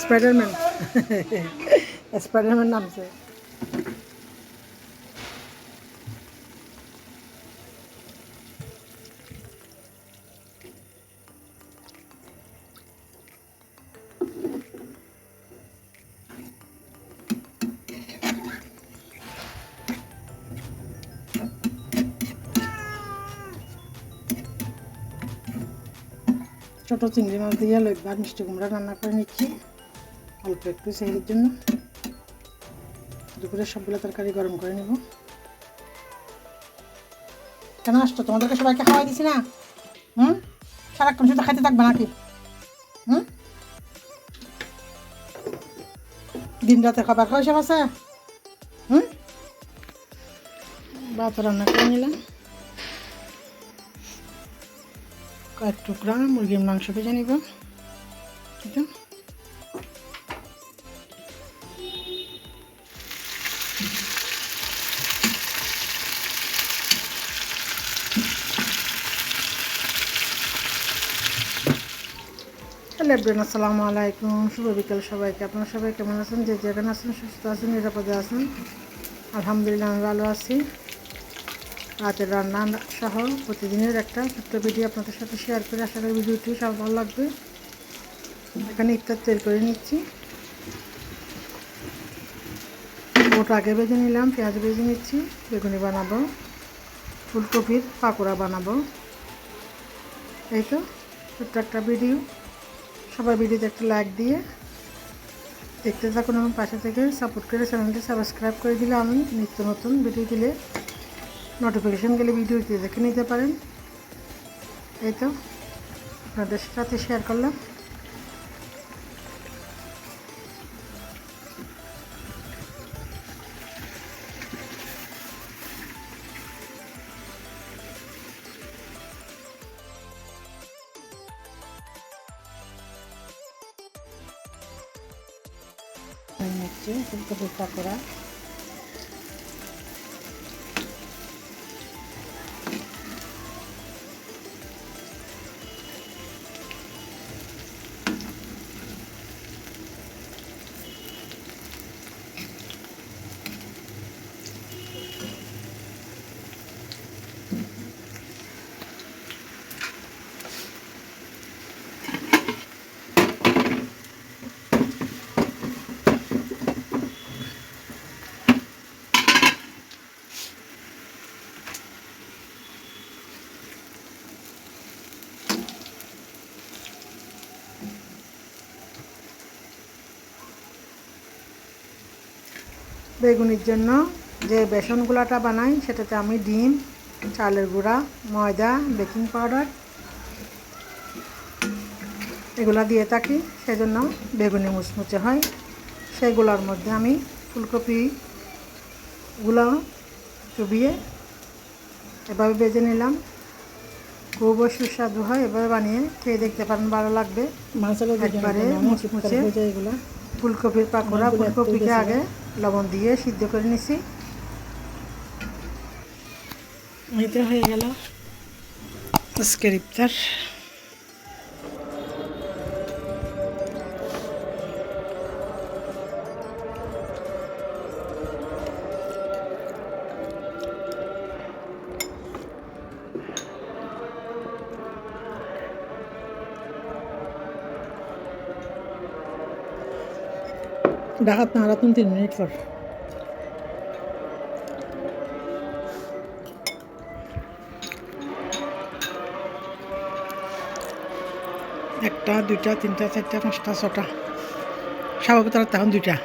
Spiderman Spiderman নামছে। ছোটো চিংড়ি মাছ দিয়ে লইবার মিষ্টি কুমড়া রান্না করে নিচ্ছি অল্প একটু সেহের জন্য। দুপুরে সবগুলো তরকারি গরম করে নেব। কেন আসতো? তোমাদেরকে সবাইকে খাওয়াই দিছি না? সারাক্ষণ শুধু খাইতে থাকবে নাকি? দিন রাতে খাবার খাওয়া সব আছে। ভাত রান্না করে নিলাম, কয়েক টুকরা মুরগির মাংস ভেজে নিব। হ্যালো এভরিওয়ান, আসসালামু আলাইকুম, শুভ বিকেল সবাইকে। আপনারা সবাই কেমন আছেন? যে যেখানে আছেন সুস্থ আছেন, নিরাপদে আছেন। আলহামদুলিল্লাহ আমি ভালো আছি। রাতের রান্না সহ প্রতিদিনের একটা ছোট্ট ভিডিও আপনাদের সাথে শেয়ার করে আশা করি ভিডিওটি সব ভালো লাগবে। এখানে ইফতার তৈরি করে নিচ্ছি। ওট আগে ভেজে নিলাম, পেঁয়াজ ভেজে নিচ্ছি, বেগুনি বানাবো, ফুলকপির পাকোড়া বানাবো। এই তো ছোট্ট একটা ভিডিও। সবাই ভিডিওতে একটা লাইক দিয়ে দেখতে থাকুন এবং পাশে থেকে সাপোর্ট করে চ্যানেলটি সাবস্ক্রাইব করে দিলে আমি নিত্য নতুন ভিডিও দিলে নোটিফিকেশান গেলে ভিডিওটি দেখে নিতে পারেন। এই তো আপনাদের সাথে শেয়ার করলাম। নিচ্ছি ফুলকপির পাকোড়া। বেগুনির জন্য যে বেসন গুলাটা বানাই সেটাতে আমি ডিম, চালের গুঁড়া, ময়দা, বেকিং পাউডার এগুলা দিয়ে থাকি, সেজন্য বেগুনি মুচমুচে হয়। সেগুলোর মধ্যে আমি ফুলকপিগুলো চুবিয়ে এভাবে ভেজে নিলাম। খুবই সুস্বাদু হয়। এভাবে বানিয়ে খেয়ে দেখতে পারেন, ভালো লাগবে। একবারে মুচমুচে এগুলো ফুলকপির পাকোড়া। ফুলকপিকে আগে লবণ দিয়ে সিদ্ধ করে নিছি। এটা হয়ে গেল আজকের ইফতার। ডাকাত না 3 মিনিট পর একটা, দুইটা, তিনটা, চারটা, পাঁচটা, ছটা, স্বাভাবিক তখন 2টা।